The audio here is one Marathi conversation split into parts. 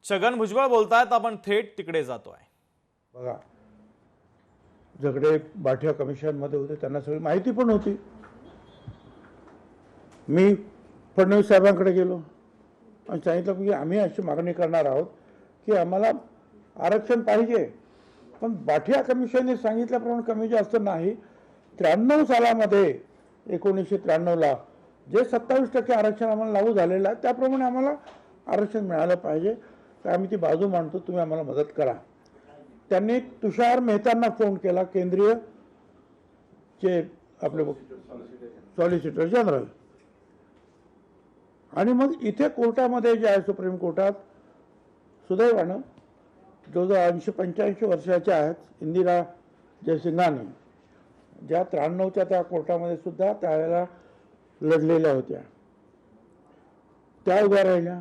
छगन भुजबळ बोलतायत, आपण थेट तिकडे जातोय. बघा, झगडे बाठिया कमिशनमध्ये होते, त्यांना सगळी माहिती पण होती. मी फडणवीस साहेबांकडे गेलो आणि सांगितलं की आम्ही अशी मागणी करणार आहोत की आम्हाला आरक्षण पाहिजे, पण बाठिया कमिशनने सांगितल्याप्रमाणे कमी जास्त नाही. 93 सालामध्ये 1993ला जे 27% आरक्षण आम्हाला लागू झालेलं आहे त्याप्रमाणे आम्हाला आरक्षण मिळालं पाहिजे. तर आम्ही ती बाजू मांडतो, तुम्ही आम्हाला मदत करा. त्यांनी तुषार मेहतांना फोन केला, केंद्रीय चे आपले सॉलिसिटर जनरल, आणि मग इथे कोर्टामध्ये जे आहे सुप्रीम कोर्टात सुदैवानं जो 80-85 वर्षाच्या आहेत इंदिरा जयसिंघाने, ज्या 93च्या त्या कोर्टामध्ये सुद्धा त्यावेळेला लढलेल्या होत्या, त्या उभ्या राहिल्या.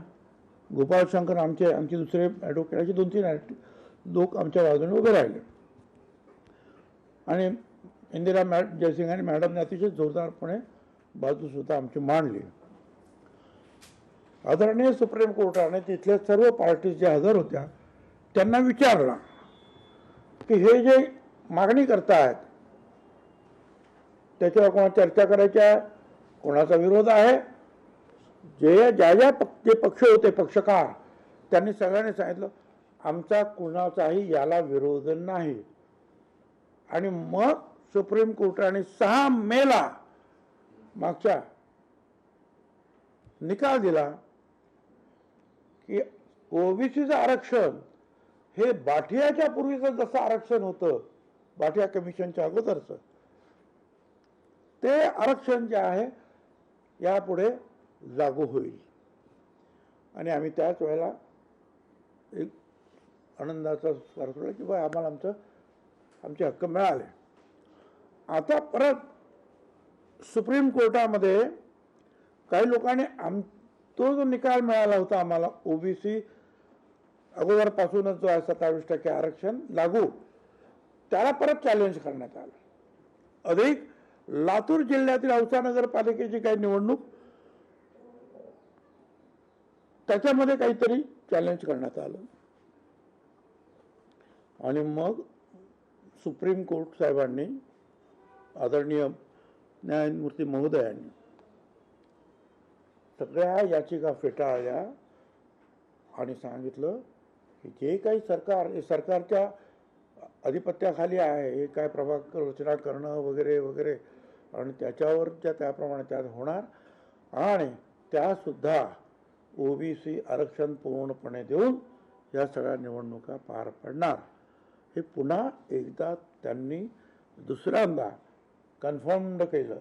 गोपाळ शंकर आमचे दुसरे ॲडव्होकेट, 2-3 लोक आमच्या बाजूने उभे राहिले आणि इंदिरा जयसिंग आणि मॅडमने अतिशय जोरदारपणे बाजूसुद्धा आमची मांडली. आदरणीय सुप्रीम कोर्टाने तिथल्या सर्व पार्टीज ज्या हजर होत्या त्यांना विचारलं की हे जे मागणी करतायत त्याच्यावर कोणा चर्चा करायची आहे, कोणाचा विरोध आहे. जे पक्ष होते पक्षकार त्यांनी सगळ्यांनी सांगितलं आमचा कुणाचाही याला विरोध नाही. आणि मग सुप्रीम कोर्टाने 6 मेला मागच्या निकाल दिला की ओबीसीचं आरक्षण हे बाठियाच्या पूर्वीचं जसं आरक्षण होतं, बाठिया कमिशनच्या अगोदरचं, ते आरक्षण जे आहे यापुढे लागू होईल. आणि आम्ही त्याच वेळेला एक आनंदाचा स्वीकार केला की बा आम्हाला आमचे हक्क मिळाले. आता परत सुप्रीम कोर्टामध्ये काही लोकांनी तो जो निकाल मिळाला होता आम्हाला ओबीसी अगोदरपासूनच जो आहे 27% आरक्षण लागू, त्याला परत चॅलेंज करण्यात आलं. अधिक लातूर जिल्ह्यातील औसा नगरपालिकेची काही निवडणूक त्याच्यामध्ये काहीतरी चॅलेंज करण्यात आलं. आणि मग सुप्रीम कोर्ट साहेबांनी, आदरणीय न्यायमूर्ती महोदयांनी सगळ्या याचिका फेटाळल्या आणि सांगितलं की जे काही सरकार हे सरकारच्या अधिपत्याखाली आहे, हे काय प्रभाग रचना करणं वगैरे वगैरे, आणि त्याच्यावर त्याप्रमाणे त्यात होणार, आणि त्यासुद्धा ओबीसी आरक्षण पूर्णपणे देऊन या सगळ्या निवडणुका पार पडणार. हे पुन्हा एकदा त्यांनी दुसऱ्यांदा कन्फर्म्ड केलं.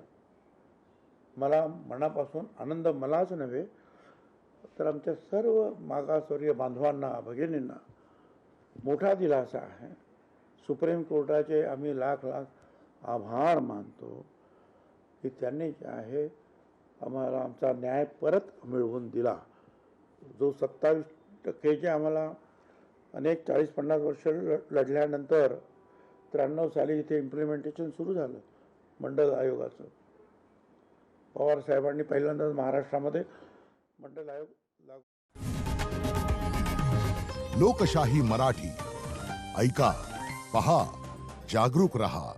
मला मनापासून आनंद, मलाच नव्हे तर आमच्या सर्व मागासवर्गीय बांधवांना, भगिनींना मोठा दिलासा आहे. सुप्रीम कोर्टाचे आम्ही लाख लाख आभार मानतो की त्यांनी जे आहे आम्हाला आमचा न्याय परत मिळवून दिला. जो 27% आम्हाला अनेक 40-50 वर्ष लढल्यानंतर 93 साली इथे इम्प्लिमेंटेशन सुरू झालं मंडल आयोगाचं. पवार साहेबांनी पहिल्यांदाच महाराष्ट्रामध्ये मंडल आयोग लागू. लोकशाही मराठी ऐका, पहा, जागरूक रहा.